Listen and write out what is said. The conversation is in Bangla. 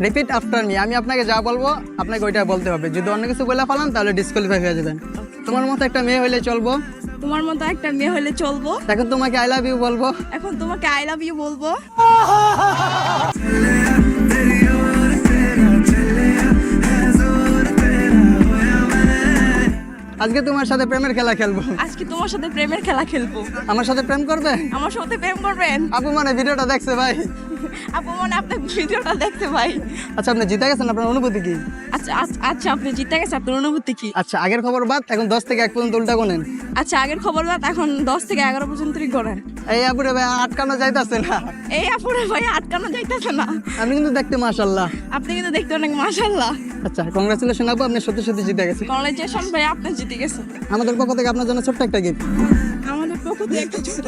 Repeat after me. আমি আপনাকে যা বলবো আপনাকে ওইটা বলতে হবে। যদি অন্য কিছু বলে ফেলান তাহলে ডিসকোয়ালিফাই হয়ে যাবেন। তোমার মতো একটা মেয়ে হলে চলবো। তোমার মতো একটা মেয়ে হলে চলবো। এখন তোমাকে আই লাভ ইউ বলবো। এখন তোমাকে আই লাভ ইউ বলবো। আজকে তোমার সাথে প্রেমের খেলা খেলবো। আজকে তোমার সাথে প্রেমের খেলা খেলবো। আমার সাথে প্রেম করবে? আমার সাথে প্রেম করবেন? আপু মানে ভিডিওটা দেখছে ভাই। আপু মানে আপনার ভিডিওটা দেখতে ভাই। আচ্ছা আপনি জিতে গেছেন, আপনার অনুভূতি কি? আচ্ছা আচ্ছা আপনি জিতে গেছেন, আপনার অনুভূতি কি? আচ্ছা আগের খবর বাদ, এখন 10 থেকে 1 পর্যন্ত উল্টা গোনেন। আচ্ছা আগের খবর বাদ, এখন 10 থেকে 11 পর্যন্তই করেন। এই আপুরে ভাই আটকানো যাইতাছে না। এই আপুরে ভাই আটকানো যাইতেছে না। আমি কিন্তু দেখতে মাশাআল্লাহ। আপনি কিন্তু দেখতে অনেক মাশাআল্লাহ। আচ্ছা কংগ্রাচুলেশন আপু, আপনি সত্যি সত্যি জিতে গেছেন। কংগ্রেচুলেশন ভাই, আপনি জিতে গেছেন। আমাদের পক্ষ থেকে আপনার জন্য ছোট্ট একটা গিফট। আমাদের পক্ষ থেকে একটা ছোট